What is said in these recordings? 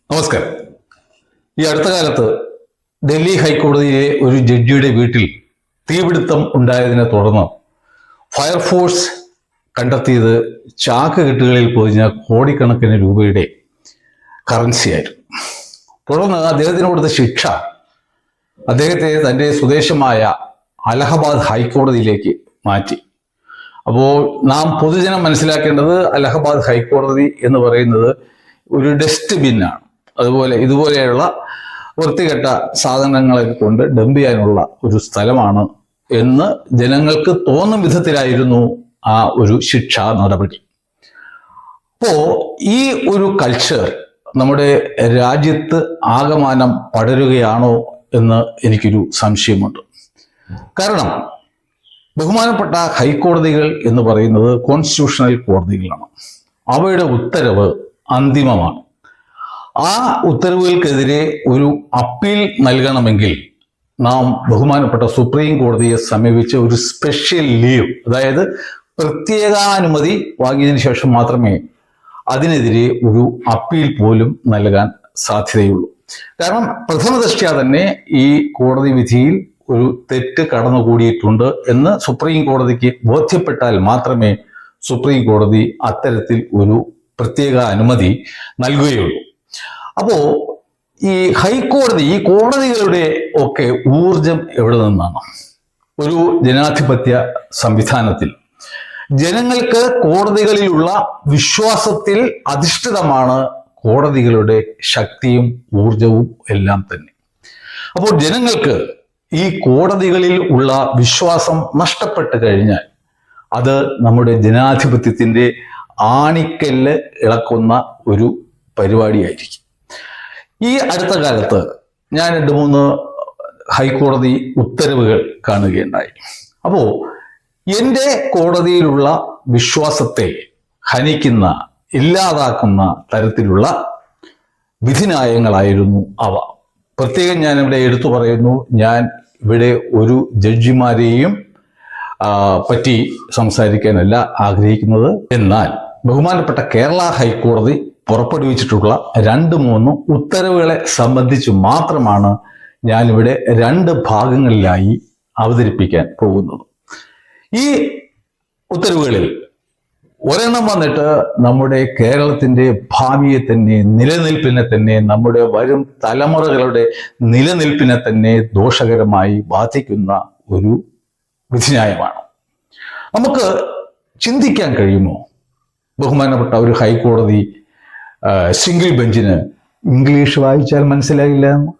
നമസ്കാരം. ഈ അടുത്ത കാലത്ത് ഡൽഹി ഹൈക്കോടതിയിലെ ഒരു ജഡ്ജിയുടെ വീട്ടിൽ തീപിടുത്തം ഉണ്ടായതിനെ തുടർന്ന് ഫയർഫോഴ്സ് കണ്ടെത്തിയത് ചാക്ക് കെട്ടുകളിൽ പൊതിഞ്ഞ കോടിക്കണക്കിന് രൂപയുടെ കറൻസിയായിരുന്നു. തുടർന്ന് അദ്ദേഹത്തിന് കൊടുത്ത ശിക്ഷ അദ്ദേഹത്തെ തൻ്റെ സ്വദേശമായ അലഹബാദ് ഹൈക്കോടതിയിലേക്ക് മാറ്റി. അപ്പോൾ നാം പൊതുജനം മനസ്സിലാക്കേണ്ടത് അലഹബാദ് ഹൈക്കോടതി എന്ന് പറയുന്നത് ഒരു ഡസ്റ്റ്ബിന്നാണ്. അതുപോലെ ഇതുപോലെയുള്ള വൃത്തികെട്ട സാധനങ്ങളൊക്കെ കൊണ്ട് ഡംപ് ചെയ്യാനുള്ള ഒരു സ്ഥലമാണ് എന്ന് ജനങ്ങൾക്ക് തോന്നും വിധത്തിലായിരുന്നു ആ ഒരു ശിക്ഷാ നടപടി. അപ്പോ ഈ ഒരു കൾച്ചർ നമ്മുടെ രാജ്യത്ത് ആകമാനം പടരുകയാണോ എന്ന് എനിക്കൊരു സംശയമുണ്ട്. കാരണം ബഹുമാനപ്പെട്ട ഹൈക്കോടതികൾ എന്ന് പറയുന്നത് കോൺസ്റ്റിറ്റ്യൂഷണൽ കോടതികളാണ്. അവയുടെ ഉത്തരവ് അന്തിമമാണ്. ആ ഉത്തരവുകൾക്കെതിരെ ഒരു അപ്പീൽ നൽകണമെങ്കിൽ നാം ബഹുമാനപ്പെട്ട സുപ്രീം കോടതിയെ സമീപിച്ച് ഒരു സ്പെഷ്യൽ ലീവ്, അതായത് പ്രത്യേകാനുമതി വാങ്ങിയതിനു ശേഷം മാത്രമേ അതിനെതിരെ ഒരു അപ്പീൽ പോലും നൽകാൻ സാധ്യതയുള്ളൂ. കാരണം പ്രഥമ ദൃഷ്ട്യാ തന്നെ ഈ കോടതി വിധിയിൽ ഒരു തെറ്റ് കടന്നുകൂടിയിട്ടുണ്ട് എന്ന് സുപ്രീം കോടതിക്ക് ബോധ്യപ്പെട്ടാൽ മാത്രമേ സുപ്രീം കോടതി അത്തരത്തിൽ ഒരു പ്രത്യേക അനുമതി നൽകുകയുള്ളൂ. അപ്പോ ഈ ഹൈക്കോടതി, ഈ കോടതികളുടെ ഒക്കെ ഊർജം എവിടെ നിന്നാണ്? ഒരു ജനാധിപത്യ സംവിധാനത്തിൽ ജനങ്ങൾക്ക് കോടതികളിലുള്ള വിശ്വാസത്തിൽ അധിഷ്ഠിതമാണ് കോടതികളുടെ ശക്തിയും ഊർജവും എല്ലാം തന്നെ. അപ്പോൾ ജനങ്ങൾക്ക് ഈ കോടതികളിൽ ഉള്ള വിശ്വാസം നഷ്ടപ്പെട്ട് കഴിഞ്ഞാൽ അത് നമ്മുടെ ജനാധിപത്യത്തിന്റെ ആണിക്കല്ല് ഇളക്കുന്ന ഒരു പരിപാടിയായിരിക്കും. ഈ അടുത്ത കാലത്ത് ഞാൻ 2-3 ഹൈക്കോടതി ഉത്തരവുകൾ കാണുകയുണ്ടായി. അപ്പോൾ എൻ്റെ കോടതിയിലുള്ള വിശ്വാസത്തെ ഹനിക്കുന്ന, ഇല്ലാതാക്കുന്ന തരത്തിലുള്ള വിധിന്യായങ്ങളായിരുന്നു അവ. പ്രത്യേകം ഞാൻ ഇവിടെ എടുത്തു പറയുന്നു, ഞാൻ ഇവിടെ ഒരു ജഡ്ജിമാരെയും പറ്റി സംസാരിക്കാനല്ല ആഗ്രഹിക്കുന്നത്. എന്നാൽ ബഹുമാനപ്പെട്ട കേരള ഹൈക്കോടതി പുറപ്പെടുവിച്ചിട്ടുള്ള 2-3 ഉത്തരവുകളെ സംബന്ധിച്ച് മാത്രമാണ് ഞാനിവിടെ 2 ഭാഗങ്ങളിലായി അവതരിപ്പിക്കാൻ പോകുന്നത്. ഈ ഉത്തരവുകളിൽ ഒരെണ്ണം വന്നിട്ട് നമ്മുടെ കേരളത്തിന്റെ ഭാവിയെ തന്നെ, നിലനിൽപ്പിനെ തന്നെ, നമ്മുടെ വരും തലമുറകളുടെ നിലനിൽപ്പിനെ തന്നെ ദോഷകരമായി ബാധിക്കുന്ന ഒരു വിധിന്യായമാണ്. നമുക്ക് ചിന്തിക്കാൻ കഴിയുമോ ബഹുമാനപ്പെട്ട ഒരു ഹൈക്കോടതി സിംഗിൾ ബെഞ്ചിന് ഇംഗ്ലീഷ് വായിച്ചാൽ മനസ്സിലായില്ല എന്ന്?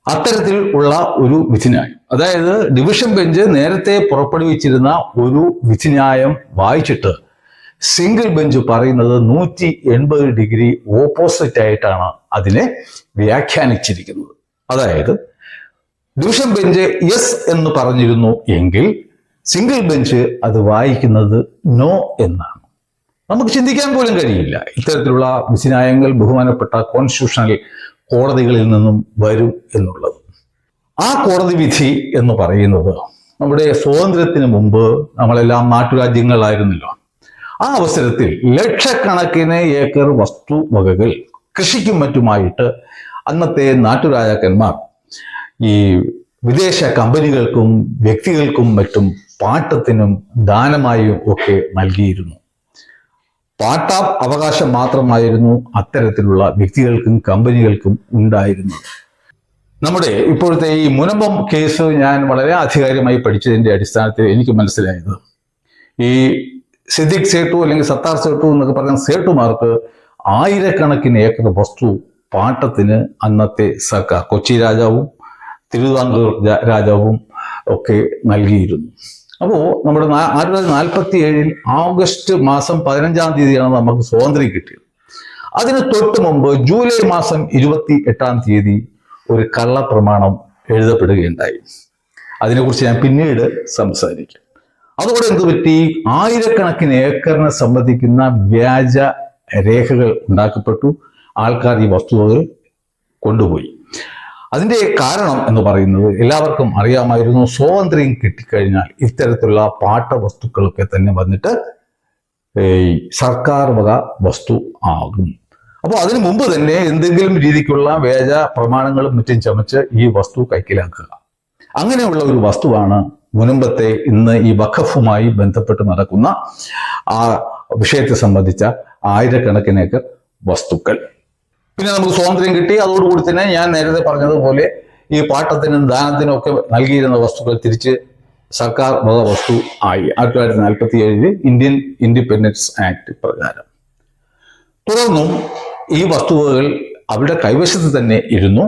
അത്തരത്തിൽ ഉള്ള ഒരു വിധിന്യായം, അതായത് ഡിവിഷൻ ബെഞ്ച് നേരത്തെ പുറപ്പെടുവിച്ചിരുന്ന ഒരു വിധിന്യായം വായിച്ചിട്ട് സിംഗിൾ ബെഞ്ച് പറയുന്നത് 180 ഡിഗ്രി ഓപ്പോസിറ്റ് ആയിട്ടാണ് അതിനെ വ്യാഖ്യാനിച്ചിരിക്കുന്നത്. അതായത് ഡിവിഷൻ ബെഞ്ച് യെസ് എന്ന് പറഞ്ഞിരുന്നു എങ്കിൽ സിംഗിൾ ബെഞ്ച് അത് വായിക്കുന്നത് നോ എന്നാണ്. നമുക്ക് ചിന്തിക്കാൻ പോലും കഴിയില്ല ഇത്തരത്തിലുള്ള വിധിന്യായങ്ങൾ ബഹുമാനപ്പെട്ട കോൺസ്റ്റിറ്റ്യൂഷണൽ കോടതികളിൽ നിന്നും വരും എന്നുള്ളത്. ആ കോടതി വിധി എന്ന് പറയുന്നത് നമ്മുടെ സ്വാതന്ത്ര്യത്തിന് മുമ്പ് നമ്മളെല്ലാം നാട്ടുരാജ്യങ്ങളായിരുന്നല്ലോ. ആ അവസരത്തിൽ ലക്ഷക്കണക്കിന് ഏക്കർ വസ്തുവകകൾ കൃഷിക്കും മറ്റുമായിട്ട് അന്നത്തെ നാട്ടുരാജാക്കന്മാർ ഈ വിദേശ കമ്പനികൾക്കും വ്യക്തികൾക്കും മറ്റും പാട്ടത്തിനും ദാനമായും ഒക്കെ നൽകിയിരുന്നു. പാട്ട അവകാശം മാത്രമായിരുന്നു അത്തരത്തിലുള്ള വ്യക്തികൾക്കും കമ്പനികൾക്കും ഉണ്ടായിരുന്നത്. നമ്മുടെ ഇപ്പോഴത്തെ ഈ മുനമ്പം കേസ് ഞാൻ വളരെ ആധികാരികമായി പഠിച്ചതിൻ്റെ അടിസ്ഥാനത്തിൽ എനിക്ക് മനസ്സിലായത്, ഈ സിദ്ദിഖ് സേട്ടു അല്ലെങ്കിൽ സത്താർ സേട്ടു എന്നൊക്കെ പറയുന്ന സേട്ടുമാർക്ക് ആയിരക്കണക്കിന് ഏക്കർ വസ്തു പാട്ടത്തിന് അന്നത്തെ സർക്കാർ, കൊച്ചി രാജാവും തിരുവിതാംകൂർ രാജാവും ഒക്കെ നൽകിയിരുന്നു. അപ്പോൾ നമ്മുടെ 1947 ഓഗസ്റ്റ് മാസം 15-ാം തീയതിയാണ് നമുക്ക് സ്വാതന്ത്ര്യം കിട്ടിയത്. അതിന് തൊട്ട് മുമ്പ് ജൂലൈ മാസം 28-ാം തീയതി ഒരു കള്ളപ്രമാണം എഴുതപ്പെടുകയുണ്ടായി. അതിനെക്കുറിച്ച് ഞാൻ പിന്നീട് സംസാരിക്കാം. അതോടെ എന്ത് പറ്റി? ആയിരക്കണക്കിന് ഏക്കറിനെ സംബന്ധിക്കുന്ന വ്യാജ രേഖകൾ ഉണ്ടാക്കപ്പെട്ടു. ആൾക്കാർ ഈ വസ്തുവകൾ കൊണ്ടുപോയി. അതിൻ്റെ കാരണം എന്ന് പറയുന്നത് എല്ലാവർക്കും അറിയാമായിരുന്നു. സ്വാതന്ത്ര്യം കിട്ടിക്കഴിഞ്ഞാൽ ഇത്തരത്തിലുള്ള പാട്ടവസ്തുക്കളൊക്കെ തന്നെ വന്നിട്ട് സർക്കാർ വക വസ്തു ആകും. അപ്പോൾ അതിനു മുമ്പ് തന്നെ എന്തെങ്കിലും രീതിക്കുള്ള വ്യാജ പ്രമാണങ്ങളും മറ്റും ചമച്ച് ഈ വസ്തു കൈക്കലാക്കുക. അങ്ങനെയുള്ള ഒരു വസ്തുവാണ് മുൻപത്തെ ഇന്ന് ഈ വഖഫുമായി ബന്ധപ്പെട്ട് നടക്കുന്ന ആ വിഷയത്തെ സംബന്ധിച്ച ആയിരക്കണക്കിന് ഏക്കർ വസ്തുക്കൾ. പിന്നെ നമുക്ക് സ്വാതന്ത്ര്യം കിട്ടി. അതോടുകൂടി തന്നെ ഞാൻ നേരത്തെ പറഞ്ഞതുപോലെ ഈ പാട്ടത്തിനും ദാനത്തിനും ഒക്കെ നൽകിയിരുന്ന വസ്തുക്കൾ തിരിച്ച് സർക്കാർ വക വസ്തു ആയി 1947 ഇന്ത്യൻ ഇൻഡിപെൻഡൻസ് ആക്ട് പ്രകാരം. തുടർന്നും ഈ വസ്തുവകൾ അവരുടെ കൈവശത്ത് തന്നെ ഇരുന്നു.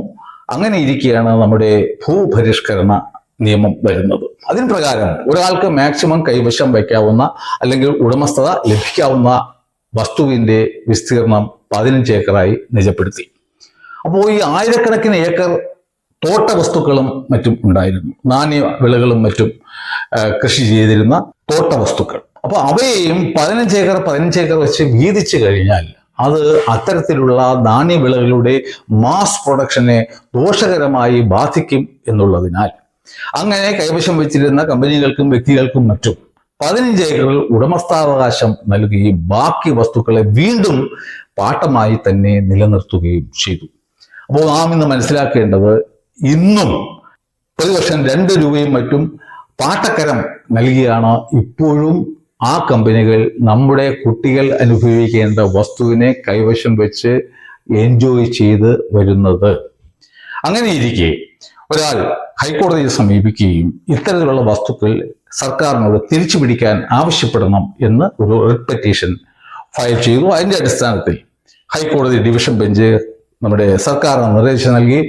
അങ്ങനെ ഇരിക്കെയാണ് നമ്മുടെ ഭൂപരിഷ്കരണ നിയമം വരുന്നത്. അതിന് പ്രകാരം ഒരാൾക്ക് മാക്സിമം കൈവശം വയ്ക്കാവുന്ന അല്ലെങ്കിൽ ഉടമസ്ഥത ലഭിക്കാവുന്ന വസ്തുവിന്റെ വിസ്തീർണം 15 ഏക്കറായി നിജപ്പെടുത്തി. അപ്പോൾ ഈ ആയിരക്കണക്കിന് ഏക്കർ തോട്ട വസ്തുക്കളും മറ്റും ഉണ്ടായിരുന്നു. നാണ്യ വിളകളും മറ്റും കൃഷി ചെയ്തിരുന്ന തോട്ട വസ്തുക്കൾ. അപ്പോൾ അവയെയും 15 ഏക്കർ വെച്ച് വീതിച്ചു കഴിഞ്ഞാൽ അത് അത്തരത്തിലുള്ള നാണ്യവിളകളുടെ മാസ് പ്രൊഡക്ഷനെ ദോഷകരമായി ബാധിക്കും എന്നുള്ളതിനാൽ അങ്ങനെ കൈവശം വെച്ചിരുന്ന കമ്പനികൾക്കും വ്യക്തികൾക്കും മറ്റും 15 ഏക്കറിൽ ഉടമസ്ഥാവകാശം നൽകുകയും ബാക്കി വസ്തുക്കളെ വീണ്ടും പാട്ടമായി തന്നെ നിലനിർത്തുകയും ചെയ്തു. അപ്പോൾ നാം ഇന്ന് മനസ്സിലാക്കേണ്ടത്, ഇന്നും പ്രതിവർഷം 2 രൂപയും മറ്റും പാട്ടക്കരം നൽകിയാണ് ഇപ്പോഴും ആ കമ്പനികൾ നമ്മുടെ കുട്ടികൾ അനുഭവിക്കേണ്ട വസ്തുവിനെ കൈവശം വെച്ച് എൻജോയ് ചെയ്ത് വരുന്നത്. അങ്ങനെ ഇരിക്കെ ഒരാൾ ഹൈക്കോടതിയെ സമീപിക്കുകയും ഇത്തരത്തിലുള്ള വസ്തുക്കൾ സർക്കാരിനോട് തിരിച്ചു പിടിക്കാൻ ആവശ്യപ്പെടണം എന്ന് ഒരു റിട്ട് പെറ്റീഷൻ ഫയൽ ചെയ്തു. അതിന്റെ അടിസ്ഥാനത്തിൽ ഹൈക്കോടതി ഡിവിഷൻ ബെഞ്ച് നമ്മുടെ സർക്കാരിന് നിർദ്ദേശം നൽകി,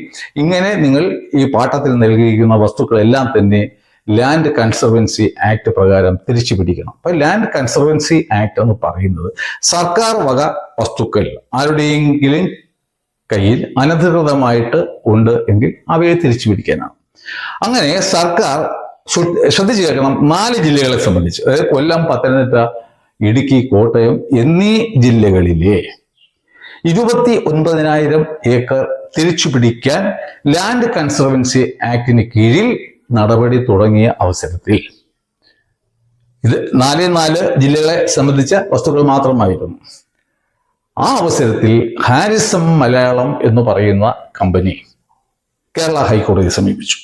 ഇങ്ങനെ നിങ്ങൾ ഈ പാട്ടത്തിൽ നൽകിയിരിക്കുന്ന വസ്തുക്കളെല്ലാം തന്നെ ലാൻഡ് കൺസർവൻസി ആക്ട് പ്രകാരം തിരിച്ചു പിടിക്കണം. അപ്പൊ ലാൻഡ് കൺസർവൻസി ആക്ട് എന്ന് പറയുന്നത് സർക്കാർ വക വസ്തുക്കൾ ആരുടെയെങ്കിലും കയ്യിൽ അനധികൃതമായിട്ട് ഉണ്ട് എങ്കിൽ അവയെ തിരിച്ചു പിടിക്കാനാണ്. അങ്ങനെ സർക്കാർ ശ്രദ്ധിച്ചു കേൾക്കണം, 4 ജില്ലകളെ സംബന്ധിച്ച്, അതായത് കൊല്ലം, പത്തനംതിട്ട, ഇടുക്കി, കോട്ടയം എന്നീ ജില്ലകളിലെ 29,000 ഏക്കർ തിരിച്ചു പിടിക്കാൻ ലാൻഡ് കൺസർവൻസി ആക്ടിന് കീഴിൽ നടപടി തുടങ്ങിയ അവസരത്തിൽ, ഇത് 4 ജില്ലകളെ സംബന്ധിച്ച വസ്തുക്കൾ മാത്രമായിരുന്നു. ആ അവസരത്തിൽ ഹാരിസൺ മലയാളം എന്ന് പറയുന്ന കമ്പനി കേരള ഹൈക്കോടതിയെ സമീപിച്ചു.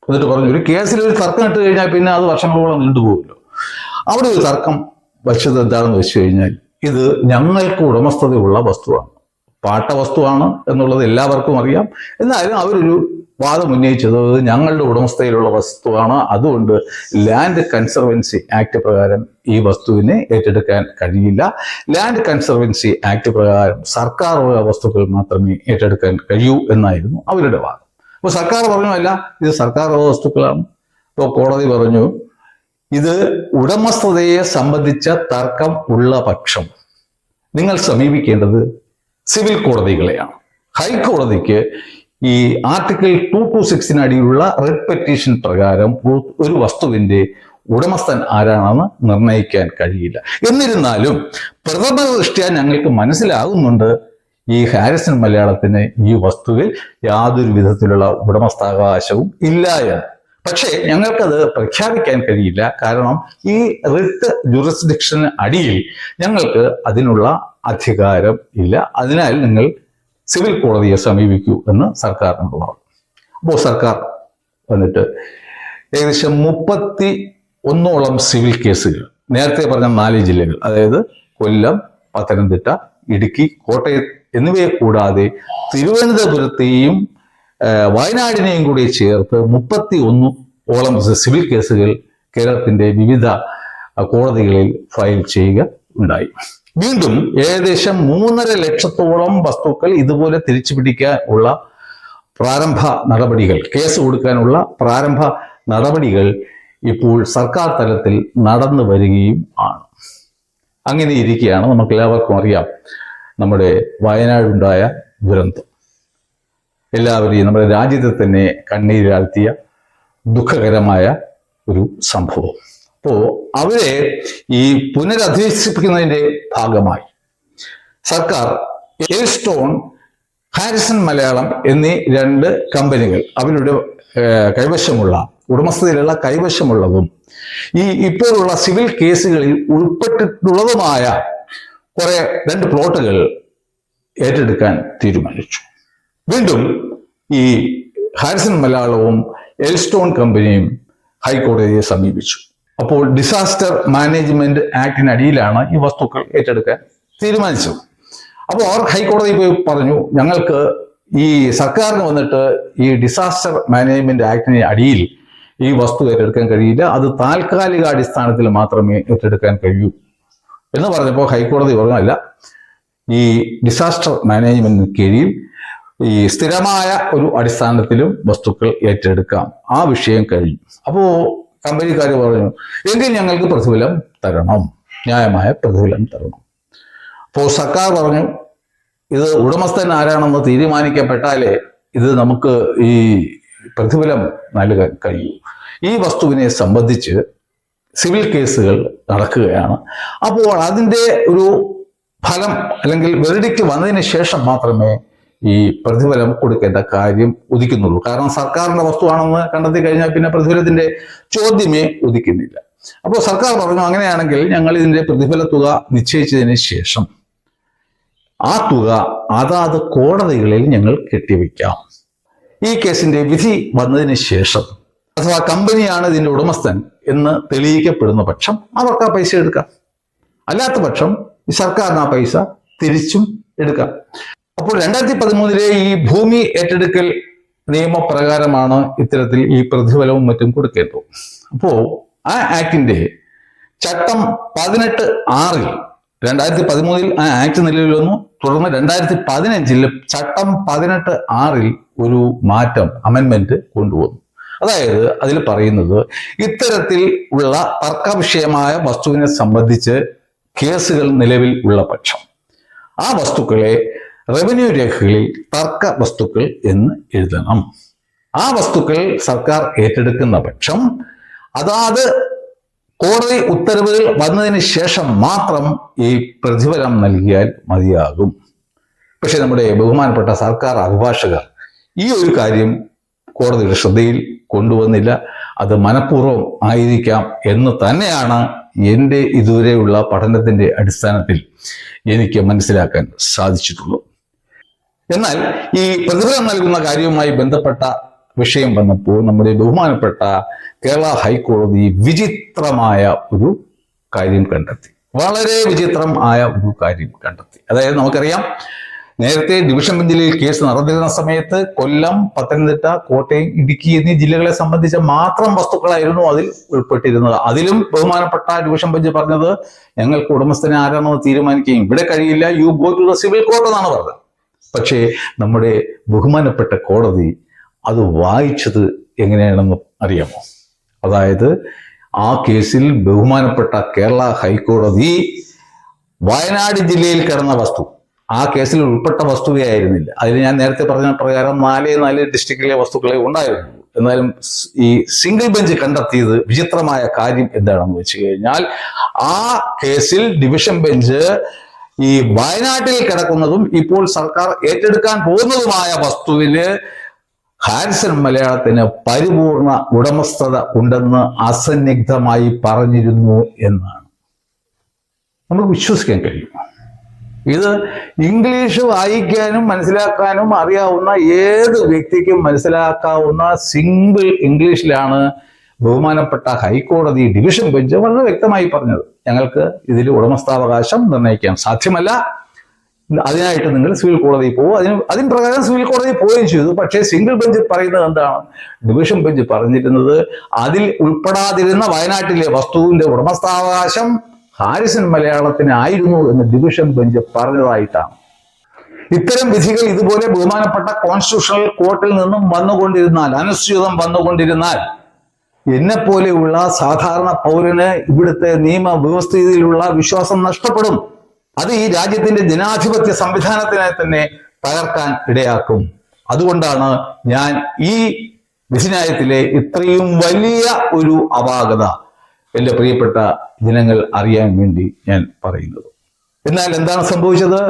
എന്നിട്ട് പറഞ്ഞു, ഒരു കേസിൽ ഒരു തർക്കം ഇട്ട് കഴിഞ്ഞാൽ പിന്നെ അത് വർഷങ്ങളോളം നീണ്ടുപോകുമല്ലോ. അവിടെ ഒരു തർക്കം വച്ചത് എന്താണെന്ന് വെച്ച് കഴിഞ്ഞാൽ, ഇത് ഞങ്ങൾക്ക് ഉടമസ്ഥതയുള്ള വസ്തുവാണ്, പാട്ടവസ്തുവാണ് എന്നുള്ളത് എല്ലാവർക്കും അറിയാം. എന്നാലും അവരൊരു വാദം ഉന്നയിച്ചത് ഞങ്ങളുടെ ഉടമസ്ഥതയിലുള്ള വസ്തുവാണ്, അതുകൊണ്ട് ലാൻഡ് കൺസർവൻസി ആക്ട് പ്രകാരം ഈ വസ്തുവിനെ ഏറ്റെടുക്കാൻ കഴിയില്ല. ലാൻഡ് കൺസർവൻസി ആക്ട് പ്രകാരം സർക്കാർ വസ്തുക്കൾ മാത്രമേ ഏറ്റെടുക്കാൻ കഴിയൂ എന്നായിരുന്നു അവരുടെ വാദം. അപ്പോൾ സർക്കാർ പറഞ്ഞു, അല്ല, ഇത് സർക്കാർ വസ്തുക്കളാണ്. ഇപ്പോൾ കോടതി പറഞ്ഞു, ഇത് ഉടമസ്ഥതയെ സംബന്ധിച്ച തർക്കം ഉള്ള പക്ഷം നിങ്ങൾ സമീപിക്കേണ്ടത് സിവിൽ കോടതികളെയാണ്. ഹൈക്കോടതിക്ക് ഈ ആർട്ടിക്കിൾ 226 അടിയിലുള്ള റിട്ട് പെറ്റീഷൻ പ്രകാരം ഒരു വസ്തുവിന്റെ ഉടമസ്ഥൻ ആരാണെന്ന് നിർണ്ണയിക്കാൻ കഴിയില്ല. എന്നിരുന്നാലും പ്രഥമ ദൃഷ്ട്യാ ഞങ്ങൾക്ക് മനസ്സിലാകുന്നുണ്ട് ഈ ഹാരിസൺ മലയാളത്തിന് ഈ വസ്തുവിൽ യാതൊരു വിധത്തിലുള്ള ഉടമസ്ഥാവകാശവും ഇല്ല എന്ന്. പക്ഷേ ഞങ്ങൾക്കത് പ്രഖ്യാപിക്കാൻ കഴിയില്ല, കാരണം ഈ റിട്ട് ജുറിസ്ഡിക്ഷന് അടിയിൽ ഞങ്ങൾക്ക് അതിനുള്ള അധികാരം ഇല്ല. അതിനാൽ നിങ്ങൾ സിവിൽ കോടതിയെ സമീപിക്കൂ എന്ന് സർക്കാരിനോട് പറഞ്ഞു. അപ്പോൾ സർക്കാർ വന്നിട്ട് ഏകദേശം 31ഓളം സിവിൽ കേസുകൾ, നേരത്തെ പറഞ്ഞ 4 ജില്ലകൾ, അതായത് കൊല്ലം, പത്തനംതിട്ട, ഇടുക്കി, കോട്ടയം എന്നിവയെ കൂടാതെ തിരുവനന്തപുരത്തെയും വയനാടിനെയും കൂടി ചേർത്ത് 31ഓളം സിവിൽ കേസുകൾ കേരളത്തിന്റെ വിവിധ കോടതികളിൽ ഫയൽ ചെയ്യുക ഉണ്ടായി. വീണ്ടും ഏകദേശം 3.5 ലക്ഷത്തോളം വസ്തുക്കൾ ഇതുപോലെ തിരിച്ചു പിടിക്കാൻ ഉള്ള പ്രാരംഭ നടപടികൾ, കേസ് കൊടുക്കാനുള്ള പ്രാരംഭ നടപടികൾ ഇപ്പോൾ സർക്കാർ തലത്തിൽ നടന്നു വരികയും ആണ്. അങ്ങനെ ഇരിക്കുകയാണ് നമുക്ക് എല്ലാവർക്കും അറിയാം നമ്മുടെ വയനാടുണ്ടായ ദുരന്തം. എല്ലാവരെയും നമ്മുടെ രാജ്യത്തെ തന്നെ കണ്ണീരാഴ്ത്തിയ ദുഃഖകരമായ ഒരു സംഭവം. അപ്പോൾ അവരെ ഈ പുനരധിവസിപ്പിക്കുന്നതിന്റെ ഭാഗമായി സർക്കാർ എൽസ്റ്റോൺ, ഹാരിസൺ മലയാളം എന്നീ 2 കമ്പനികൾ അവരുടെ കൈവശമുള്ള ഉടമസ്ഥതയിലുള്ള കൈവശമുള്ളതും ഈ ഇപ്പോഴുള്ള സിവിൽ കേസുകളിൽ ഉൾപ്പെട്ടിട്ടുള്ളതുമായ 2 പ്ലോട്ടുകൾ ഏറ്റെടുക്കാൻ തീരുമാനിച്ചു. വീണ്ടും ഈ ഹാരിസൺ മലയാളവും എൽസ്റ്റോൺ കമ്പനിയും ഹൈക്കോടതിയെ സമീപിച്ചു. അപ്പോൾ ഡിസാസ്റ്റർ മാനേജ്മെന്റ് ആക്ടിനടിയിലാണ് ഈ വസ്തുക്കൾ ഏറ്റെടുക്കാൻ തീരുമാനിച്ചത്. അപ്പോൾ അവർ ഹൈക്കോടതി പോയി പറഞ്ഞു, ഞങ്ങൾക്ക് ഈ സർക്കാരിന് വന്നിട്ട് ഈ ഡിസാസ്റ്റർ മാനേജ്മെന്റ് ആക്ടിന് അടിയിൽ ഈ വസ്തു ഏറ്റെടുക്കാൻ കഴിയില്ല, അത് താൽക്കാലിക അടിസ്ഥാനത്തിൽ മാത്രമേ ഏറ്റെടുക്കാൻ കഴിയൂ എന്ന് പറഞ്ഞപ്പോൾ ഹൈക്കോടതി പറഞ്ഞല്ല, ഈ ഡിസാസ്റ്റർ മാനേജ്മെന്റിന് കീഴിൽ ഈ സ്ഥിരമായ ഒരു അടിസ്ഥാനത്തിലും വസ്തുക്കൾ ഏറ്റെടുക്കാം, ആ വിഷയം കഴിഞ്ഞു. അപ്പോൾ കമ്പനിക്കാർ പറഞ്ഞു, എങ്കിൽ ഞങ്ങൾക്ക് പ്രതിഫലം തരണം, ന്യായമായ പ്രതിഫലം തരണം. അപ്പോൾ സർക്കാർ പറഞ്ഞു, ഇത് ഉടമസ്ഥൻ ആരാണെന്ന് തീരുമാനിക്കപ്പെട്ടാലേ ഇത് നമുക്ക് ഈ പ്രതിഫലം നൽകാൻ കഴിയൂ. ഈ വസ്തുവിനെ സംബന്ധിച്ച് സിവിൽ കേസുകൾ നടക്കുകയാണ്. അപ്പോൾ അതിൻ്റെ ഒരു ഫലം അല്ലെങ്കിൽ വെർഡിക്റ്റ് വന്നതിന് ശേഷം മാത്രമേ ഈ പ്രതിഫലം കൊടുക്കേണ്ട കാര്യം ഉദിക്കുന്നുള്ളൂ. കാരണം സർക്കാരിന്റെ വസ്തുവാണെന്ന് കണ്ടെത്തി കഴിഞ്ഞാൽ പിന്നെ പ്രതിഫലത്തിന്റെ ചോദ്യമേ ഉദിക്കുന്നില്ല. അപ്പോൾ സർക്കാർ പറഞ്ഞു, അങ്ങനെയാണെങ്കിൽ ഞങ്ങൾ ഇതിന്റെ പ്രതിഫല തുക നിശ്ചയിച്ചതിന് ശേഷം ആ തുക അതാത് കോടതികളിൽ ഞങ്ങൾ കെട്ടിവെക്കാം. ഈ കേസിന്റെ വിധി വന്നതിന് ശേഷം അഥവാ കമ്പനിയാണ് ഇതിന്റെ ഉടമസ്ഥൻ എന്ന് തെളിയിക്കപ്പെടുന്ന പക്ഷം അവർക്ക് ആ പൈസ എടുക്കാം, അല്ലാത്ത പക്ഷം ഈ സർക്കാരിന് ആ പൈസ തിരിച്ചും എടുക്കാം. അപ്പോൾ 2013 ഈ ഭൂമി ഏറ്റെടുക്കൽ നിയമപ്രകാരമാണ് ഇത്തരത്തിൽ ഈ പ്രതിഫലവും മറ്റും കൊടുക്കേണ്ടത്. അപ്പോൾ ആ ആക്ടിന്റെ ചട്ടം 18(6) 2013 ആ ആക്ട് നിലവിൽ വന്നു. തുടർന്ന് 2015 ചട്ടം 18(6) ഒരു മാറ്റം, അമെൻമെന്റ് കൊണ്ടുവന്നു. അതായത് അതിൽ പറയുന്നത്, ഇത്തരത്തിൽ ഉള്ള തർക്കവിഷയമായ വസ്തുവിനെ സംബന്ധിച്ച് കേസുകൾ നിലവിൽ ഉള്ള പക്ഷം ആ വസ്തുക്കളെ റവന്യൂ രേഖകളിൽ തർക്ക വസ്തുക്കൾ എന്ന് എഴുതണം. ആ വസ്തുക്കൾ സർക്കാർ ഏറ്റെടുക്കുന്ന പക്ഷം അതാത് കോടതി ഉത്തരവുകൾ വന്നതിന് ശേഷം മാത്രം ഈ പ്രതിഫലം നൽകിയാൽ മതിയാകും. പക്ഷെ നമ്മുടെ ബഹുമാനപ്പെട്ട സർക്കാർ അഭിഭാഷകർ ഈ ഒരു കാര്യം കോടതിയുടെ ശ്രദ്ധയിൽ കൊണ്ടുവന്നില്ല. അത് മനഃപൂർവ്വം ആയിരിക്കാം എന്ന് തന്നെയാണ് എൻ്റെ ഇതുവരെയുള്ള പഠനത്തിന്റെ അടിസ്ഥാനത്തിൽ എനിക്ക് മനസ്സിലാക്കാൻ സാധിച്ചിട്ടുള്ളൂ. എന്നാൽ ഈ പ്രതിഫലം നൽകുന്ന കാര്യവുമായി ബന്ധപ്പെട്ട വിഷയം വന്നപ്പോൾ നമ്മുടെ ബഹുമാനപ്പെട്ട കേരള ഹൈക്കോടതി വിചിത്രമായ ഒരു കാര്യം കണ്ടെത്തി. വളരെ വിചിത്രം ആയ ഒരു കാര്യം കണ്ടെത്തി. അതായത് നമുക്കറിയാം, നേരത്തെ ഡിവിഷൻ ബെഞ്ചിൽ കേസ് നടന്നിരുന്ന സമയത്ത് കൊല്ലം, പത്തനംതിട്ട, കോട്ടയം, ഇടുക്കി എന്നീ ജില്ലകളെ സംബന്ധിച്ച മാത്രം വസ്തുക്കളായിരുന്നു അതിൽ ഉൾപ്പെട്ടിരുന്നത്. അതിലും ബഹുമാനപ്പെട്ട ഡിവിഷൻ ബെഞ്ച് പറഞ്ഞത്, ഞങ്ങൾക്ക് ഉടമസ്ഥനെ ആരാണെന്ന് തീരുമാനിക്കുകയും ഇവിടെ കഴിയില്ല, you go to the civil court എന്നാണ് പറഞ്ഞത്. പക്ഷേ നമ്മുടെ ബഹുമാനപ്പെട്ട കോടതി അത് വായിച്ചത് എങ്ങനെയാണെന്ന് അറിയാമോ? അതായത് ആ കേസിൽ ബഹുമാനപ്പെട്ട കേരള ഹൈക്കോടതി വയനാട് ജില്ലയിൽ കിടന്ന വസ്തു ആ കേസിൽ ഉൾപ്പെട്ട വസ്തുവയായിരുന്നില്ല. അതിൽ ഞാൻ നേരത്തെ പറഞ്ഞ പ്രകാരം 4 ഡിസ്ട്രിക്റ്റിലെ വസ്തുക്കളെ ഉണ്ടായിരുന്നു. എന്നാലും ഈ സിംഗിൾ ബെഞ്ച് കണ്ടെത്തിയത് വിചിത്രമായ കാര്യം എന്താണെന്ന് വെച്ച് കഴിഞ്ഞാൽ, ആ കേസിൽ ഡിവിഷൻ ബെഞ്ച് ഈ വയനാട്ടിൽ കിടക്കുന്നതും ഇപ്പോൾ സർക്കാർ ഏറ്റെടുക്കാൻ പോകുന്നതുമായ വസ്തുവിന് ഹാരിസൺ മലയാളത്തിന് പരിപൂർണ ഉടമസ്ഥത ഉണ്ടെന്ന് അസന്നിഗ്ധമായി പറഞ്ഞിരുന്നു എന്നാണ്. നമുക്ക് വിശ്വസിക്കാൻ കഴിയും. ഇത് ഇംഗ്ലീഷ് വായിക്കാനും മനസ്സിലാക്കാനും അറിയാവുന്ന ഏത് വ്യക്തിക്കും മനസ്സിലാക്കാവുന്ന സിമ്പിൾ ഇംഗ്ലീഷിലാണ് ബഹുമാനപ്പെട്ട ഹൈക്കോടതി ഡിവിഷൻ ബെഞ്ച് വളരെ വ്യക്തമായി പറഞ്ഞത്. ഞങ്ങൾക്ക് ഇതിൽ ഉടമസ്ഥാവകാശം നിർണ്ണയിക്കാൻ സാധ്യമല്ല, അതിനായിട്ട് നിങ്ങൾ സിവിൽ കോടതിയിൽ പോകും. അതിന് പ്രകാരം സിവിൽ കോടതി പോവുകയും ചെയ്തു. പക്ഷേ സിംഗിൾ ബെഞ്ച് പറയുന്നത് എന്താണ്? ഡിവിഷൻ ബെഞ്ച് പറഞ്ഞിരുന്നത് അതിൽ ഉൾപ്പെടാതിരുന്ന വയനാട്ടിലെ വസ്തുവിന്റെ ഉടമസ്ഥാവകാശം ഹാരിസൺ മലയാളത്തിനായിരുന്നു എന്ന് ഡിവിഷൻ ബെഞ്ച് പറഞ്ഞതായിട്ടാണ്. ഇത്തരം വിധികൾ ഇതുപോലെ ബഹുമാനപ്പെട്ട കോൺസ്റ്റിറ്റ്യൂഷണൽ കോർട്ടിൽ നിന്നും വന്നുകൊണ്ടിരുന്നാൽ, അനുസ്യൂതം വന്നുകൊണ്ടിരുന്നാൽ, എന്നെ പോലെയുള്ള സാധാരണ പൗരന് ഇവിടുത്തെ നിയമവ്യവസ്ഥയിലുള്ള വിശ്വാസം നഷ്ടപ്പെടും. അത് ഈ രാജ്യത്തിന്റെ ജനാധിപത്യ സംവിധാനത്തിനെ തന്നെ തകർക്കാൻ ഇടയാക്കും. അതുകൊണ്ടാണ് ഞാൻ ഈ വിധിന്യായത്തിലെ ഇത്രയും വലിയ ഒരു അപാകത എൻ്റെ പ്രിയപ്പെട്ട ജനങ്ങൾ അറിയാൻ വേണ്ടി ഞാൻ പറയുന്നത്. എന്നാൽ എന്താണ് സംഭവിച്ചത്?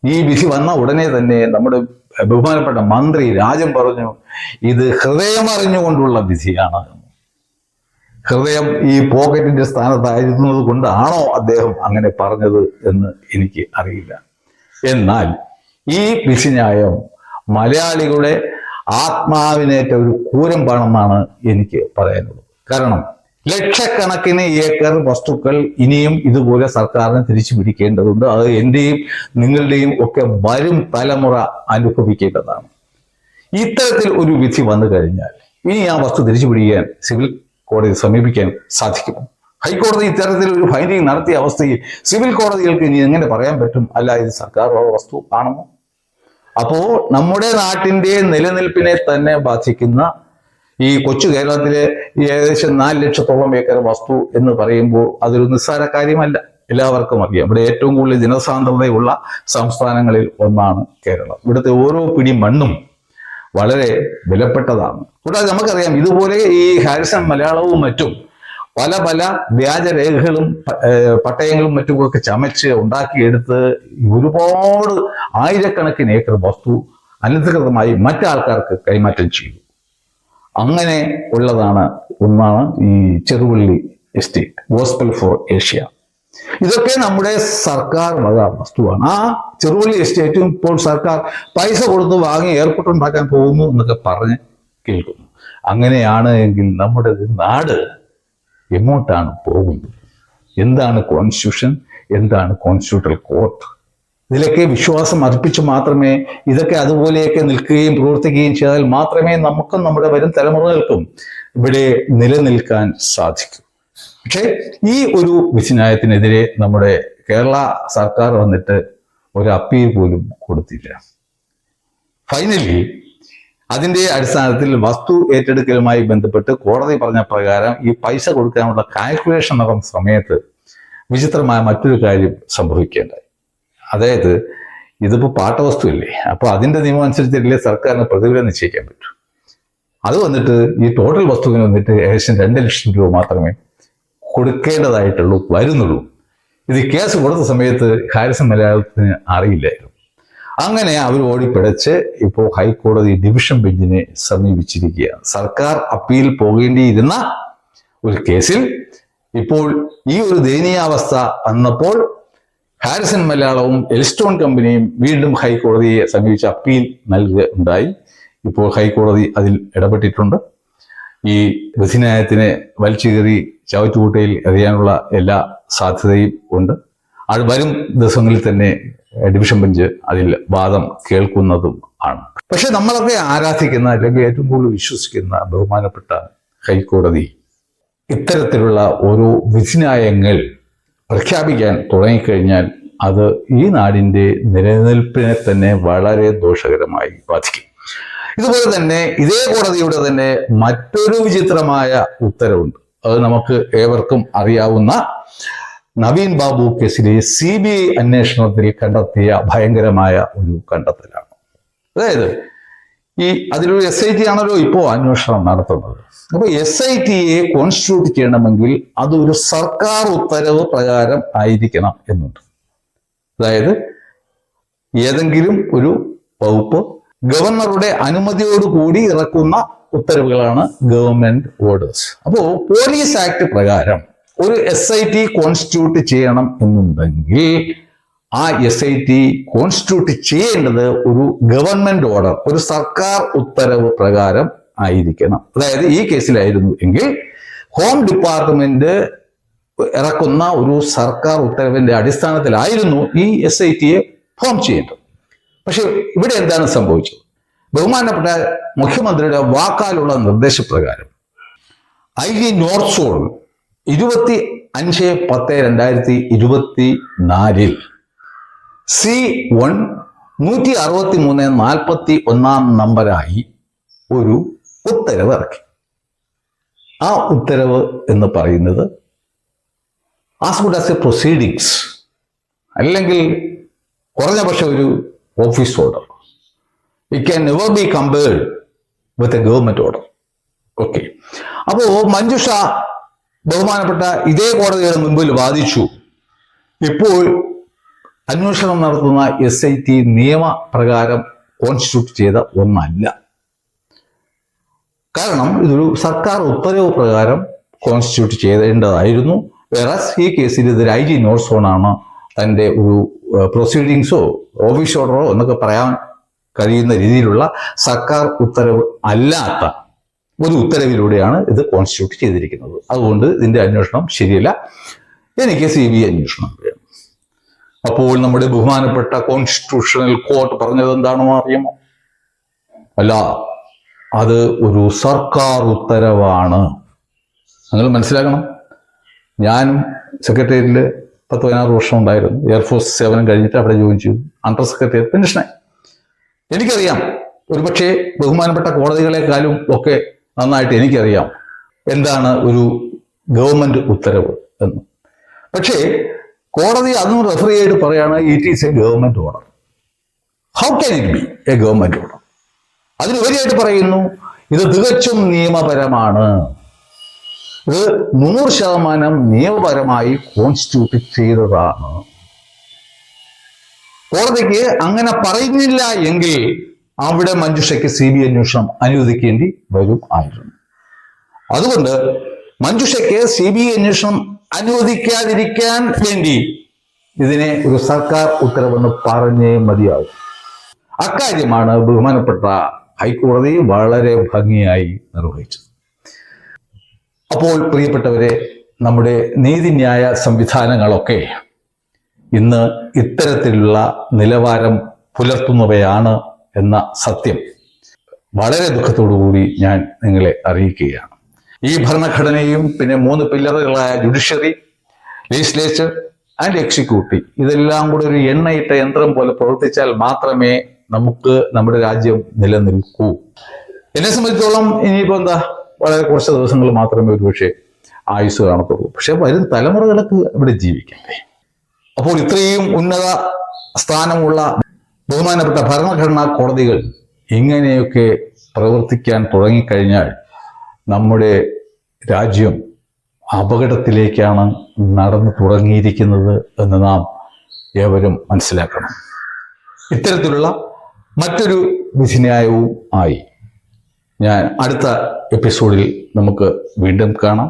ഈ വിധി വന്ന ഉടനെ തന്നെ നമ്മുടെ ബഹുമാനപ്പെട്ട മന്ത്രി രാജൻ പറഞ്ഞു, ഇത് ഹൃദയമറിഞ്ഞുകൊണ്ടുള്ള വിധിയാണ്. ഹൃദയം ഈ പോക്കറ്റിന്റെ സ്ഥാനത്തായിരുന്നത് കൊണ്ടാണോ അദ്ദേഹം അങ്ങനെ പറഞ്ഞത് എന്ന് എനിക്ക് അറിയില്ല. എന്നാൽ ഈ വിധിന്യായം മലയാളികളുടെ ആത്മാവിനേറ്റ ഒരു കൂരമ്പാണെന്നാണ് എനിക്ക് പറയാനുള്ളത്. കാരണം ലക്ഷക്കണക്കിന് ഏക്കർ വസ്തുക്കൾ ഇനിയും ഇതുപോലെ സർക്കാരിന് തിരിച്ചു പിടിക്കേണ്ടതുണ്ട്. അത് എന്റെയും നിങ്ങളുടെയും ഒക്കെ വരും തലമുറ അനുഭവിക്കേണ്ടതാണ്. ഇത്തരത്തിൽ ഒരു വിധി വന്നു കഴിഞ്ഞാൽ ഇനി ആ വസ്തു തിരിച്ചു പിടിക്കാൻ സിവിൽ കോടതി സമീപിക്കാൻ സാധിക്കുമോ? ഹൈക്കോടതി ഇത്തരത്തിൽ ഒരു ഫൈൻഡിങ് നടത്തിയ അവസ്ഥയിൽ സിവിൽ കോടതികൾക്ക് ഇനി എങ്ങനെ പറയാൻ പറ്റും അല്ല ഇത് സർക്കാർ വസ്തു ആണെന്നോ? അപ്പോ നമ്മുടെ നാട്ടിന്റെ നിലനിൽപ്പിനെ തന്നെ ബാധിക്കുന്ന ഈ കൊച്ചു കേരളത്തിലെ ഏകദേശം 4 ലക്ഷത്തോളം ഏക്കർ വസ്തു എന്ന് പറയുമ്പോൾ അതൊരു നിസ്സാര കാര്യമല്ല. എല്ലാവർക്കും അറിയാം. ഇവിടെ ഏറ്റവും കൂടുതൽ ജനസാന്ദ്രതയുള്ള സംസ്ഥാനങ്ങളിൽ ഒന്നാണ് കേരളം. ഇവിടുത്തെ ഓരോ പിടി മണ്ണും വളരെ വിലപ്പെട്ടതാണ്. കൂടാതെ നമുക്കറിയാം ഇതുപോലെ ഈ ഹാരിസൺ മലയാളവും മറ്റും പല പല വ്യാജരേഖകളും പട്ടയങ്ങളും മറ്റുമൊക്കെ ചമച്ച് ഉണ്ടാക്കിയെടുത്ത് ഒരുപാട് ആയിരക്കണക്കിന് ഏക്കർ വസ്തു അനധികൃതമായി മറ്റാൾക്കാർക്ക് കൈമാറ്റം ചെയ്തു. അങ്ങനെ ഉള്ളതാണ് ഒന്നാണ് ഈ Cheruvally estate, gospel four Asia. ഇതൊക്കെ നമ്മുടെ സർക്കാർ വക വസ്തുവാണ്. ആ ചെറുവള്ളി എസ്റ്റേറ്റും ഇപ്പോൾ സർക്കാർ പൈസ കൊടുത്ത് വാങ്ങി എയർപോർട്ട് ഉണ്ടാക്കാൻ പോകുന്നു എന്നൊക്കെ പറഞ്ഞ് കേൾക്കുന്നു. അങ്ങനെയാണ് എങ്കിൽ നമ്മുടെ നാട് എങ്ങോട്ടാണ് പോകുന്നത്? എന്താണ് കോൺസ്റ്റിറ്റ്യൂഷൻ? എന്താണ് കോൺസ്റ്റിറ്റ്യൂഷണൽ കോർട്ട്? ഇതിലൊക്കെ വിശ്വാസം അർപ്പിച്ച് മാത്രമേ ഇതൊക്കെ അതുപോലെയൊക്കെ നിൽക്കുകയും പ്രവർത്തിക്കുകയും ചെയ്താൽ മാത്രമേ നമുക്കും നമ്മുടെ വരും തലമുറകൾക്കും ഇവിടെ നിലനിൽക്കാൻ സാധിക്കൂ. പക്ഷേ ഈ ഒരു വിധിന്യായത്തിനെതിരെ നമ്മുടെ കേരള സർക്കാർ വന്നിട്ട് ഒരു അപ്പീൽ പോലും കൊടുത്തില്ല. ഫൈനലി അതിന്റെ അടിസ്ഥാനത്തിൽ വസ്തു ഏറ്റെടുക്കലുമായി ബന്ധപ്പെട്ട് കോടതി പറഞ്ഞ പ്രകാരം ഈ പൈസ കൊടുക്കാനുള്ള കാൽക്കുലേഷൻ നടന്ന സമയത്ത് വിചിത്രമായ മറ്റൊരു കാര്യം സംഭവിക്കേണ്ടായി. അതായത് ഇതിപ്പോ പാട്ടവസ്തുവല്ലേ, അപ്പൊ അതിന്റെ നിയമം അനുസരിച്ചല്ലേ സർക്കാരിന് പ്രതിഫലം നിശ്ചയിക്കാൻ പറ്റൂ. അത് വന്നിട്ട് ഈ ടോട്ടൽ വസ്തുവിന് വന്നിട്ട് ഏകദേശം 2 ലക്ഷം രൂപ മാത്രമേ വരുന്നുള്ളൂ. ഇത് കേസ് കൊടുത്ത സമയത്ത് ഹാരിസൺ മലയാളത്തിന് അറിയില്ലായിരുന്നു. അങ്ങനെ അവർ ഓടിപ്പിടച്ച് ഇപ്പോൾ ഹൈക്കോടതി ഡിവിഷൻ ബെഞ്ചിനെ സമീപിച്ചിരിക്കുകയാണ്. സർക്കാർ അപ്പീൽ പോകേണ്ടിയിരുന്ന ഒരു കേസിൽ ഇപ്പോൾ ഈ ഒരു ദയനീയാവസ്ഥ വന്നപ്പോൾ ഹാരിസൺ മലയാളവും എൽസ്റ്റോൺ കമ്പനിയും വീണ്ടും ഹൈക്കോടതിയെ സമീപിച്ച് അപ്പീൽ നൽകുകയുണ്ടായി. ഇപ്പോൾ ഹൈക്കോടതി അതിൽ ഇടപെട്ടിട്ടുണ്ട്. ഈ വിധിന്യായത്തിനെ വലിച്ചുകീറി ചവറ്റുകൂട്ടയിൽ എറിയാനുള്ള എല്ലാ സാധ്യതയും ഉണ്ട്. അത് വരും ദിവസങ്ങളിൽ തന്നെ ഡിവിഷൻ ബെഞ്ച് അതിൽ വാദം കേൾക്കുന്നതും ആണ്. പക്ഷെ നമ്മളൊക്കെ ആരാധിക്കുന്ന അല്ലെങ്കിൽ ഏറ്റവും കൂടുതൽ വിശ്വസിക്കുന്ന ബഹുമാനപ്പെട്ട ഹൈക്കോടതി ഇത്തരത്തിലുള്ള ഓരോ വിധിന്യായങ്ങൾ പ്രഖ്യാപിക്കാൻ തുടങ്ങിക്കഴിഞ്ഞാൽ അത് ഈ നാടിന്റെ നിലനിൽപ്പിനെ തന്നെ വളരെ ദോഷകരമായി ബാധിക്കും. ഇതുപോലെ തന്നെ ഇതേ കോടതിയുടെ തന്നെ മറ്റൊരു വിചിത്രമായ ഉത്തരവുണ്ട്. അത് നമുക്ക് ഏവർക്കും അറിയാവുന്ന നവീൻ ബാബു കേസിലെ CBI അന്വേഷണത്തിൽ കണ്ടെത്തിയ ഭയങ്കരമായ ഒരു കണ്ടെത്തലാണ്. അതായത് അതിലൊരു SIT ആണല്ലോ ഇപ്പോൾ അന്വേഷണം നടത്തുന്നത്. അപ്പൊ SITയെ കോൺസ്റ്റിറ്റ്യൂട്ട് ചെയ്യണമെങ്കിൽ അതൊരു സർക്കാർ ഉത്തരവ് പ്രകാരം ആയിരിക്കണം എന്നുണ്ട്. അതായത് ഏതെങ്കിലും ഒരു വകുപ്പ് ഗവർണറുടെ അനുമതിയോടുകൂടി ഇറക്കുന്ന ഉത്തരവുകളാണ് ഗവൺമെന്റ് ഓർഡേഴ്സ്. അപ്പോ പോലീസ് ആക്ട് പ്രകാരം ഒരു SIT കോൺസ്റ്റിറ്റ്യൂട്ട് ചെയ്യണം എന്നുണ്ടെങ്കിൽ ആ SIT കോൺസ്റ്റിറ്റ്യൂട്ട് ചെയ്യേണ്ടത് ഒരു ഗവൺമെന്റ് ഓർഡർ, ഒരു സർക്കാർ ഉത്തരവ് പ്രകാരം ആയിരിക്കണം. അതായത് ഈ കേസിലായിരുന്നു എങ്കിൽ ഹോം ഡിപ്പാർട്ട്മെന്റ് ഇറക്കുന്ന ഒരു സർക്കാർ ഉത്തരവിന്റെ അടിസ്ഥാനത്തിലായിരുന്നു ഈ SITയെ ഫോം ചെയ്യേണ്ടത്. പക്ഷെ ഇവിടെ എന്താണ് സംഭവിച്ചത്? ബഹുമാനപ്പെട്ട മുഖ്യമന്ത്രിയുടെ വാക്കാലുള്ള നിർദ്ദേശപ്രകാരം IG നോർത്ത് സോൺ 25/10/2024 C1 163/41 നമ്പറായി ഒരു ഉത്തരവ് ഇറക്കി. ആ ഉത്തരവ് എന്ന് പറയുന്നത് as good as A proceedings, അല്ലെങ്കിൽ കുറഞ്ഞ പക്ഷം ഒരു office order. It can never be compared with a government order. Okay. അപ്പോ മഞ്ജുഷ ബഹുമാനപ്പെട്ട ഇതേ കോടതിയുടെ മുമ്പിൽ വാദിച്ചു, ഇപ്പോൾ അന്വേഷണം നടത്തുന്ന SIT നിയമപ്രകാരം കോൺസ്റ്റിറ്റ്യൂട്ട് ചെയ്ത ഒന്നല്ല. കാരണം ഇതൊരു സർക്കാർ ഉത്തരവ് പ്രകാരം കോൺസ്റ്റിറ്റ്യൂട്ട് ചെയ്തേണ്ടതായിരുന്നു. വേറെ ഈ കേസിൽ ഇത് IG നോർത്ത് സോൺ ആണ് തൻ്റെ ഒരു പ്രൊസീഡിങ്സോ ഓഫീസ് ഓർഡറോ എന്നൊക്കെ പറയാൻ കഴിയുന്ന രീതിയിലുള്ള സർക്കാർ ഉത്തരവ് അല്ലാത്ത ഒരു ഉത്തരവിലൂടെയാണ് ഇത് കോൺസ്റ്റിറ്റ്യൂട്ട് ചെയ്തിരിക്കുന്നത്. അതുകൊണ്ട് ഇതിന്റെ അന്വേഷണം ശരിയല്ല. എനിക്ക് CBI അന്വേഷണം വേണം. അപ്പോൾ നമ്മുടെ ബഹുമാനപ്പെട്ട കോൺസ്റ്റിറ്റ്യൂഷണൽ കോർട്ട് പറഞ്ഞത് എന്താണെന്ന് അറിയുമോ? അല്ല, അത് ഒരു സർക്കാർ ഉത്തരവാണ്. നിങ്ങൾ മനസ്സിലാക്കണം. ഞാനും സെക്രട്ടേറിയറ്റിൽ 10-16 വർഷം ഉണ്ടായിരുന്നു. എയർഫോഴ്സ് സേവനം കഴിഞ്ഞിട്ട് അവിടെ ജോയിൻ ചെയ്തു. അണ്ടർ സെക്രട്ടേറിയറ്റ് പെൻഷനായി. എനിക്കറിയാം, ഒരുപക്ഷെ ബഹുമാനപ്പെട്ട കോടതികളെക്കാളും ഒക്കെ നന്നായിട്ട് എനിക്കറിയാം എന്താണ് ഒരു ഗവൺമെന്റ് ഉത്തരവ് എന്ന്. പക്ഷേ കോടതി അതും റെഫർ ചെയ്തിട്ട് പറയാണ് it is a government order. How can it be a government order? അതിനുപരിയായിട്ട് പറയുന്നു ഇത് തികച്ചും നിയമപരമാണ്. ഇത് 100% നിയമപരമായി കോൺസ്റ്റിറ്റ്യൂട്ട് ചെയ്തതാണ്. കോടതിക്ക് അങ്ങനെ പറയുന്നില്ല എങ്കിൽ അവിടെ മഞ്ജുഷയ്ക്ക് CBI അന്വേഷണം അനുവദിക്കേണ്ടി വരും ആയിരുന്നു. അതുകൊണ്ട് മഞ്ജുഷയ്ക്ക് CBI അന്വേഷണം അനുവദിക്കാതിരിക്കാൻ വേണ്ടി ഇതിനെ ഒരു സർക്കാർ ഉത്തരവെന്ന് പറഞ്ഞേ മതിയാവും. അക്കാര്യമാണ് ബഹുമാനപ്പെട്ട ഹൈക്കോടതി വളരെ ഭംഗിയായി നിർവഹിച്ചത്. അപ്പോൾ പ്രിയപ്പെട്ടവരെ, നമ്മുടെ നീതിന്യായ സംവിധാനങ്ങളൊക്കെ ഇന്ന് ഇത്തരത്തിലുള്ള നിലവാരം പുലർത്തുന്നവയാണ് എന്ന സത്യം വളരെ ദുഃഖത്തോടുകൂടി ഞാൻ നിങ്ങളെ അറിയിക്കുകയാണ്. ഈ ഭരണഘടനയും പിന്നെ 3 പില്ലറുകളായ ജുഡീഷ്യറി, ലെജിസ്ലേച്ചർ ആൻഡ് എക്സിക്യൂട്ടീവ് ഇതെല്ലാം കൂടെ ഒരു എണ്ണയിട്ട യന്ത്രം പോലെ പ്രവർത്തിച്ചാൽ മാത്രമേ നമുക്ക് നമ്മുടെ രാജ്യം നിലനിൽക്കൂ. എന്നെ സംബന്ധിച്ചോളം ഇനിയിപ്പോൾ എന്താ, വളരെ കുറച്ച് ദിവസങ്ങൾ മാത്രമേ ഒരുപക്ഷെ ആയുസ് കാണത്തുള്ളൂ. പക്ഷെ വരും തലമുറകൾക്ക് ഇവിടെ ജീവിക്കണ്ടേ? അപ്പോൾ ഇത്രയും ഉന്നത സ്ഥാനമുള്ള ബഹുമാനപ്പെട്ട ഭരണഘടനാ കോടതികൾ ഇങ്ങനെയൊക്കെ പ്രവർത്തിക്കാൻ തുടങ്ങിക്കഴിഞ്ഞാൽ നമ്മുടെ രാജ്യം അപകടത്തിലേക്കാണ് നടന്നു തുടങ്ങിയിരിക്കുന്നത് എന്ന് നാം ഏവരും മനസ്സിലാക്കണം. ഇത്തരത്തിലുള്ള മറ്റൊരു വിധിന്യായവും ആയി ഞാൻ അടുത്ത എപ്പിസോഡിൽ നമുക്ക് വീണ്ടും കാണാം.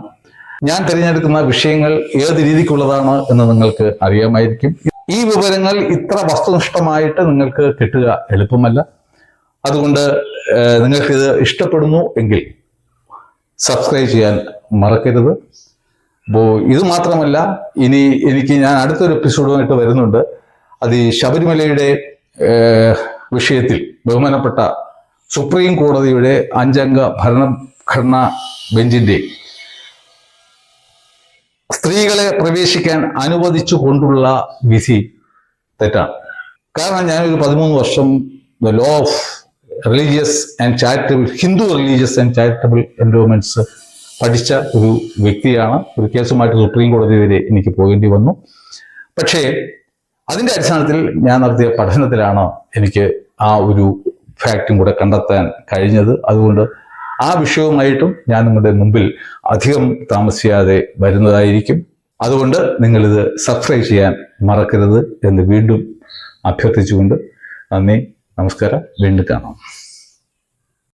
ഞാൻ തിരഞ്ഞെടുക്കുന്ന വിഷയങ്ങൾ ഏത് രീതിക്കുള്ളതാണ് എന്ന് നിങ്ങൾക്ക് അറിയാമായിരിക്കും. ഈ വിവരങ്ങൾ ഇത്ര വസ്തുനിഷ്ഠമായിട്ട് നിങ്ങൾക്ക് കിട്ടുക എളുപ്പമല്ല. അതുകൊണ്ട് നിങ്ങൾക്കിത് ഇഷ്ടപ്പെടുന്നു എങ്കിൽ സബ്സ്ക്രൈബ് ചെയ്യാൻ മറക്കരുത്. അപ്പോൾ ഇത് മാത്രമല്ല, ഇനി ഞാൻ അടുത്തൊരു എപ്പിസോഡുമായിട്ട് വരുന്നുണ്ട്. അത് ഈ ശബരിമലയുടെ വിഷയത്തിൽ ബഹുമാനപ്പെട്ട സുപ്രീം കോടതിയുടെ 5-അംഗ ഭരണഘടനാ ബെഞ്ചിന്റെ സ്ത്രീകളെ പ്രവേശിക്കാൻ അനുവദിച്ചു കൊണ്ടുള്ള വിധി തെറ്റാണ്. കാരണം ഞാനൊരു 13 വർഷം the law of religious and charitable Hindu religious and charitable endowments പഠിച്ച ഒരു വ്യക്തിയാണ്. ഒരു കേസുമായിട്ട് സുപ്രീം കോടതി വരെ എനിക്ക് പോകേണ്ടി വന്നു. പക്ഷേ അതിൻ്റെ അടിസ്ഥാനത്തിൽ ഞാൻ നടത്തിയ പഠനത്തിലാണ് എനിക്ക് ആ ഒരു ഫാക്റ്റും കൂടെ കണ്ടെത്താൻ കഴിഞ്ഞത്. അതുകൊണ്ട് ആ വിഷയവുമായിട്ടും ഞാൻ നിങ്ങളുടെ മുമ്പിൽ അധികം താമസിയാതെ വരുന്നതായിരിക്കും. അതുകൊണ്ട് നിങ്ങളിത് സബ്സ്ക്രൈബ് ചെയ്യാൻ മറക്കരുത് എന്ന് വീണ്ടും അഭ്യർത്ഥിച്ചുകൊണ്ട് നന്ദി, നമസ്കാരം, വീണ്ടും കാണാം.